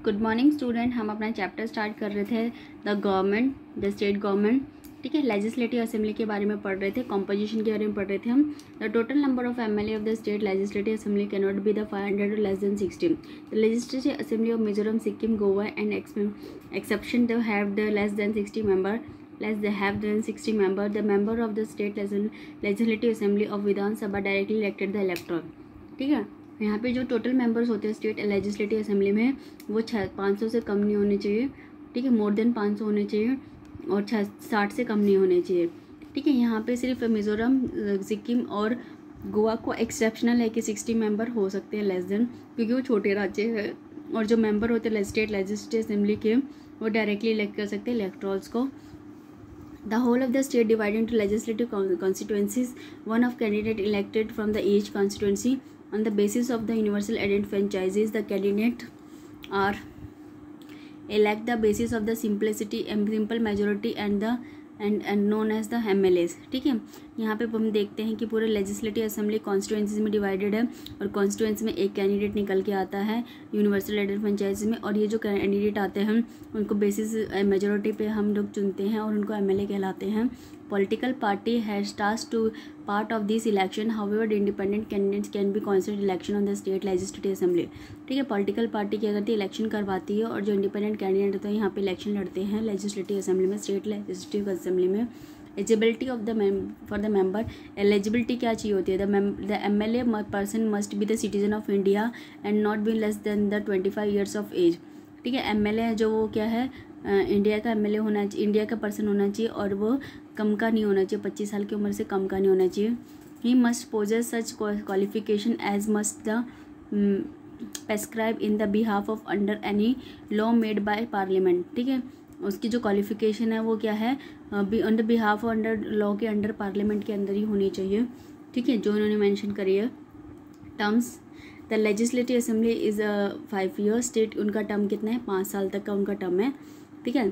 Good morning student. हम अपना chapter start कर रहे थे the government, the state government. ठीक है, लेजिस्लेटिव असेंबली के बारे में पढ़ रहे थे, कॉम्पोजिशन के बारे में पढ़ रहे थे हम। The total number of MLA of the state legislative assembly can not be the 500 or less than 60. The legislative assembly of Mizoram, Sikkim, Goa and exception they have the less than 60 member. The member of the state legislative assembly of Vidhan Sabha directly elected the elector. ठीक है, यहाँ पे जो total members होते हैं state legislative assembly में वो 500 से कम नहीं होने चाहिए। ठीक है, मोर देन 500 होने चाहिए और 60 से कम नहीं होने चाहिए। ठीक है, यहाँ पे सिर्फ मिज़ोरम, सिक्किम और गोवा को एक्सेप्शनल है कि 60 मेंबर हो सकते हैं लेस देन, क्योंकि वो छोटे राज्य है और जो मेंबर होते हैं स्टेट लेजिस्लेटिव असेंबली के वो डायरेक्टली इलेक्ट कर सकते हैं इलेक्टोरल्स को। The whole of the state divided into legislative constituencies, one of candidate elected from the each constituency. On the basis of the universal franchises, the candidate are elect the basis of the simple majority and known as the MLAs. ठीक है, यहाँ पे हम देखते हैं कि पूरे legislative assembly constituencies में डिवाइडेड है और कॉन्स्टिट्यूंसी में एक कैंडिडेट निकल के आता है यूनिवर्सल एडेड फ्रेंचाइज में, और ये जो कैंडिडेट आते हैं उनको बेसिस मेजोरिटी पे हम लोग चुनते हैं और उनको MLA कहलाते हैं। Political party has tasked to part of this election. However, the independent candidates can be considered election on the state legislative assembly. ठीक है, पॉलिटिकल पार्टी क्या करती है, इलेक्शन करवाती है और जो इंडिपेंडेंट कैंडिडेट होते हैं यहाँ पे इलेक्शन लड़ते हैं लेजिस्लेटिव असेंबली में, स्टेट लेजिस्लेटिव असेंबली में। Eligibility of the for the member, eligibility क्या चाहिए होती है, the MLA person must be the citizen of India and not be less than the 25 years of age. ठीक है, MLA जो वो क्या है, इंडिया का MLA होना चाहिए, इंडिया का पर्सन होना चाहिए और वो कम का नहीं होना चाहिए, 25 साल की उम्र से कम का नहीं होना चाहिए। He must possess such qualification as must the prescribe in the behalf of under any law made by parliament. ठीक है, उसकी जो क्वालिफिकेशन है वो क्या है, under behalf of under law के अंडर पार्लियामेंट के अंदर ही होनी चाहिए। ठीक है, जो उन्होंने मेंशन करी है। Terms, the legislative assembly is 5 years, state उनका टर्म कितना है, 5 साल तक का उनका टर्म है। ठीक है,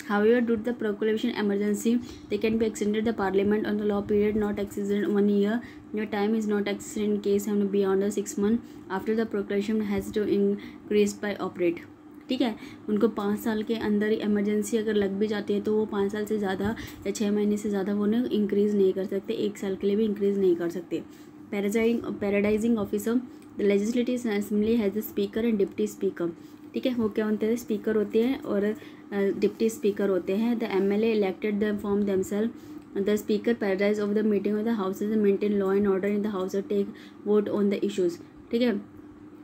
however due to the proclamation emergency they can be extended the parliament on the law period not exceeded 1 year. Your time is not exceeded in case beyond the 6 months after the proclamation has to increased by operate. ठीक है, उनको 5 साल के अंदर emergency अगर लग भी जाती है तो वो 5 साल से ज़्यादा या 6 महीने से ज़्यादा वो इंक्रीज़ नहीं कर सकते, 1 साल के लिए भी इंक्रीज़ नहीं कर सकते। Presiding officer, the legislative assembly has the speaker and deputy speaker. ठीक है, वो क्या होते हैं, स्पीकर होते हैं और डिप्टी स्पीकर होते हैं। The MLA elected the from themselves, the speaker presides of the meeting of the houses, maintain law and order in the house और take vote on the issues. ठीक है,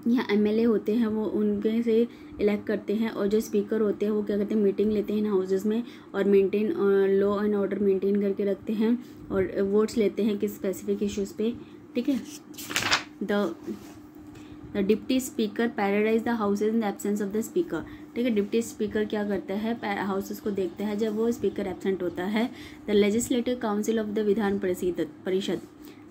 यहाँ MLA होते हैं वो उनके से इलेक्ट करते हैं और जो स्पीकर होते हैं वो क्या करते हैं, मीटिंग लेते हैं इन हाउसेज में और maintain law and order maintain करके रखते हैं और वोट्स लेते हैं किस स्पेसिफिक इश्यूज़ पे। ठीक है, the deputy speaker paradise the houses in the absence of the speaker. ठीक है, डिप्टी स्पीकर क्या करता है, हाउसेस को देखता है जब वो स्पीकर एब्सेंट होता है। The legislative council of the Vidhan Parishad,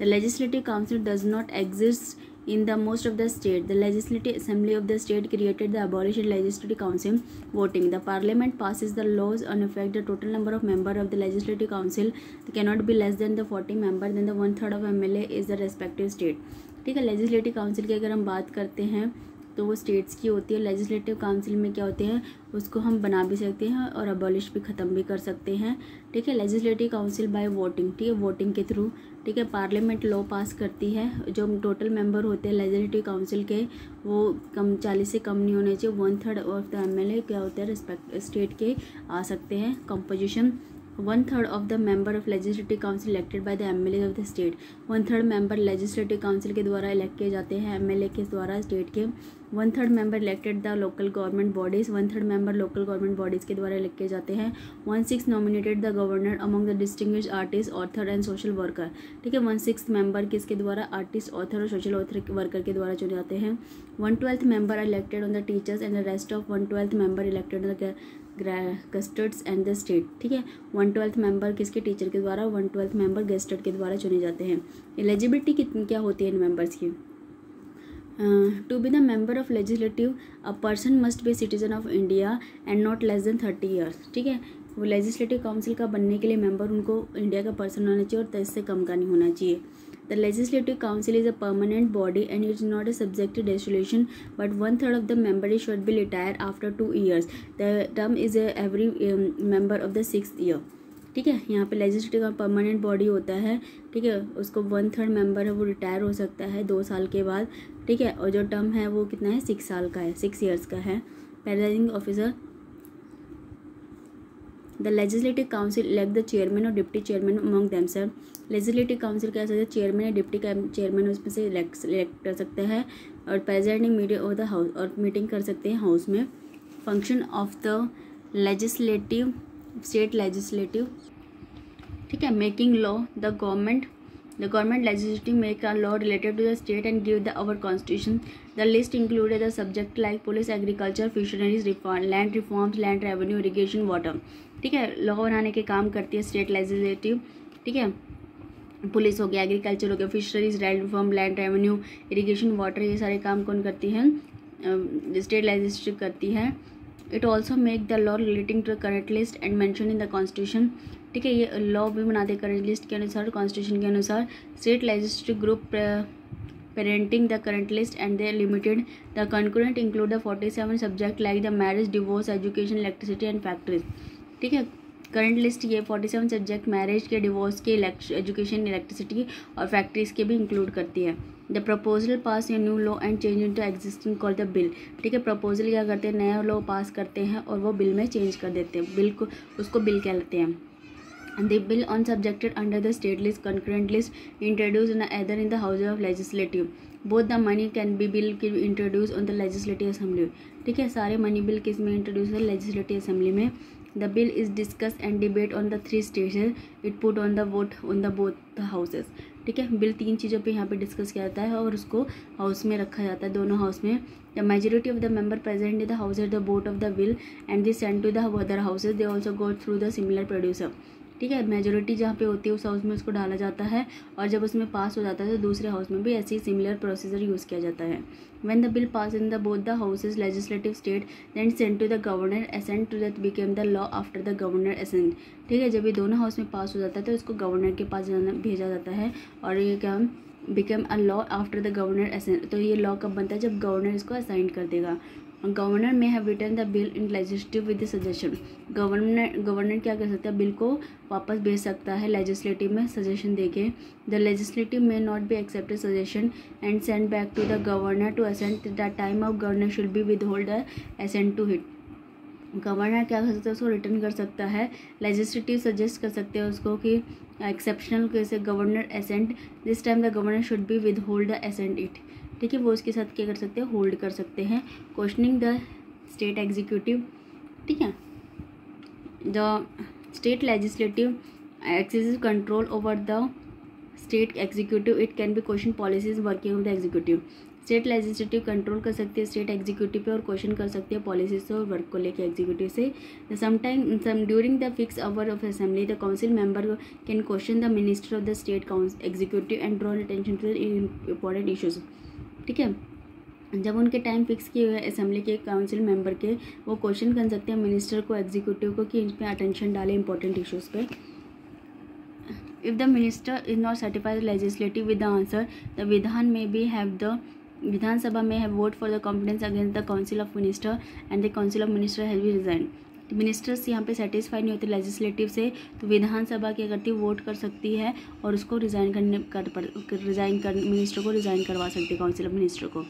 the legislative council does not exist in the most of the state. The legislative assembly of the state created the abolished legislative council voting. The parliament passes the laws on effect. The total number of member of the legislative council cannot be less than the 40 member. Then the 1/3 of MLA is the respective state. ठीक है, legislative council की अगर हम बात करते हैं तो वो स्टेट्स की होती है। लेजिस्लेटिव काउंसिल में क्या होते हैं, उसको हम बना भी सकते हैं और अबॉलिश भी ख़त्म भी कर सकते हैं। ठीक है, लेजिस्लेटिव काउंसिल बाय वोटिंग, ठीक है, वोटिंग के थ्रू। ठीक है, पार्लियामेंट लॉ पास करती है। जो टोटल मेंबर होते हैं लेजिस्लेटिव काउंसिल के वो 40 से कम नहीं होने चाहिए। 1/3 ऑफ द MLA क्या होते हैं, रिस्पेक्ट स्टेट के आ सकते हैं। Composition, 1/3 of the member of legislative council elected by the MLA of the state. 1/3 member legislative council के द्वारा इलेक्ट किए जाते हैं MLA के द्वारा स्टेट के। 1/3 member elected the local government bodies, 1/3 member local government bodies के द्वारा इलेक्ट किए जाते हैं। 1/6 nominated the governor among the distinguished artist, author and social worker. ठीक है, 1/6 मेंबर किसके द्वारा, आर्टिस्ट, ऑथर और सोशल वर्कर के द्वारा चुने जाते हैं। 1/12 member elected on the teachers and the rest of 1/12 member elected on the gestures and the state. ठीक है, 1/12 मेंबर किसके, टीचर के द्वारा, 1/12 मेंबर गेस्टर के द्वारा चुने जाते हैं। एलिजिबिलिटी कितनी क्या होती है इन मेंबर्स की, to be the member of legislative a person must be citizen of India and not less than 30 years। ठीक है, वो लेजिस्लेटिव काउंसिल का बनने के लिए मेंबर उनको इंडिया का पर्सन होना चाहिए और 30 से कम का नहीं होना चाहिए। The Legislative Council is a permanent body and it is not a subject to dissolution, but 1/3 of the members should be retired after 2 years. The term is every member of the 6th year. ठीक है, यहाँ पे legislative का permanent body होता है, ठीक है, उसको 1/3 मेंबर है वो रिटायर हो सकता है 2 साल के बाद, ठीक है, और जो टर्म है वो कितना है 6 साल का है, 6 ईयर्स का है. Presiding officer, the legislative council elect the chairman और deputy chairman among themselves. Legislative council क्या सकते हैं, चेयरमैन या डिप्टी चेयरमैन उसमें से इलेक्ट कर सकते हैं और presiding meeting of the house, और मीटिंग कर सकते हैं हाउस में. Function of the legislative state legislative, ठीक है, making law. The government legislative make a law related to the state and give the our constitution. The list included the subject like police, agriculture, fisheries, land reforms, land revenue, irrigation, water. ठीक है, law बनाने के काम करती है state legislative. ठीक है, police हो गया, एग्रीकल्चर हो गया, fisheries, land reform, land revenue, irrigation, water, ये सारे काम कौन करती है, स्टेट लेजिस्लेटिव करती है. It also make the law relating to the current list and mention in the constitution. ठीक है, ये लॉ भी बनाते करंट लिस्ट के अनुसार, कॉन्स्टिट्यूशन के अनुसार. State legislative group parenting the current list and they limited. The concurrent include the 47 subject like the marriage, divorce, education, electricity and factories. ठीक है, करंट लिस्ट ये 47 सब्जेक्ट मैरिज के, डिवोर्स के, education, electricity और factories के भी include करती है. The proposal pass a new law and change in to existing call the bill. ठीक है, प्रपोजल क्या करते हैं, नया लॉ पास करते हैं और वो बिल में चेंज कर देते हैं, बिल को, उसको बिल कहते हैं. The bill on subjected under the state list, concurrent list, introduced in either in the House of Legislative. Both the money can be bill introduced on the Legislative Assembly. ठीक है, सारे money bill किस में introduce है, legislative assembly में. The bill is discussed and debate on the 3 stages. It put on the vote on the both the houses. ठीक है, bill 3 चीज़ों पे यहाँ पे डिस्कस किया जाता है और उसको हाउस में रखा जाता है, दोनों हाउस में. The majority of the member present in the house at the vote of the bill and they sent to the other houses. They also go through the similar producer. ठीक है, majority जहाँ पे होती है उस house में उसको डाला जाता है और जब उसमें पास हो जाता है तो दूसरे हाउस में भी ऐसे ही सिमिलर प्रोसीजर यूज़ किया जाता है. When the bill pass in the both the houses legislative state then sent to the governor assent to that became the law after the governor assent. ठीक है, जब ये दोनों हाउस में पास हो जाता है तो इसको गवर्नर के पास भेजा जाता है और ये क्या became a law after the governor assent. तो ये लॉ कब बनता है, जब गवर्नर इसको असाइन कर देगा. गवर्नर में have return the bill in legislative with suggestion. Governor क्या कर सकता है, बिल को वापस भेज सकता है लेजिस्लेटिव में सजेशन देके. द लेजिस्लेटिव में not be accepted suggestion and send back to the governor to assent. The time of governor should be withhold the assent to hit. Governor क्या कर सकता है, उसको रिटर्न कर सकता है. लेजिस्लेटिव सजेस्ट कर सकते हैं उसको कि एक्सेप्शनल कैसे governor assent, this time the governor should be withhold the assent it. ठीक है, वो उसके साथ क्या कर सकते हैं, होल्ड कर सकते हैं. Questioning the state executive. ठीक है, the state legislative excessive control over the state executive. It can be question policies working of the executive. State legislative control कर सकती है स्टेट एग्जीक्यूटिव पे और क्वेश्चन कर सकती है पॉलिसीज से और वर्क को लेके एग्जीक्यूटिव से. Sometime during the fix hour of assembly the council member can question the minister of the state executive and draw attention to the important issues. ठीक है, जब उनके टाइम फिक्स किए हुए असेंबली के काउंसिल मेंबर के, वो क्वेश्चन कर सकते हैं मिनिस्टर को, एग्जीक्यूटिव को, कि इन पर अटेंशन डालें इंपॉर्टेंट इश्यूज़ पे. If the minister is not certified legislative with the answer, the विधान में बी हैव द विधानसभा में have vote for the competence against the council of minister and the council of minister has B resign. Ministers यहाँ पे satisfy नहीं होते legislative से, तो विधानसभा क्या करती है, वोट कर सकती है और उसको मिनिस्टर को रिज़ाइन करवा सकती है, काउंसिल ऑफ मिनिस्टर को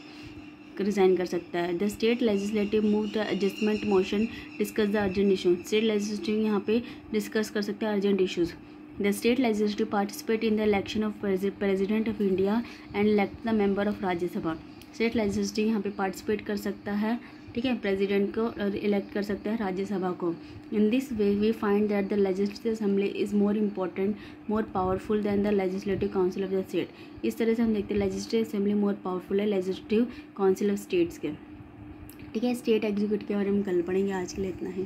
रिज़ाइन कर सकता है. The state legislative move the adjustment motion discuss the urgent issues. State legislative यहाँ पे डिस्कस कर सकते हैं urgent issues. The state legislative participate in the election of president of India and elect the member of Rajya Sabha. State legislative यहाँ पे participate कर सकता है, ठीक है, प्रेसिडेंट को इलेक्ट कर सकते हैं राज्यसभा को. In this way we find that the legislative assembly is more important, more powerful than the legislative council of the state. इस तरह से हम देखते हैं लेजिस्लेटिव असेंबली मोर पावरफुल है लेजिस्लेटिव काउंसिल ऑफ स्टेट्स के. ठीक है, स्टेट एग्जीक्यूटिव के बारे में कल पढ़ेंगे. आज के लिए इतना ही.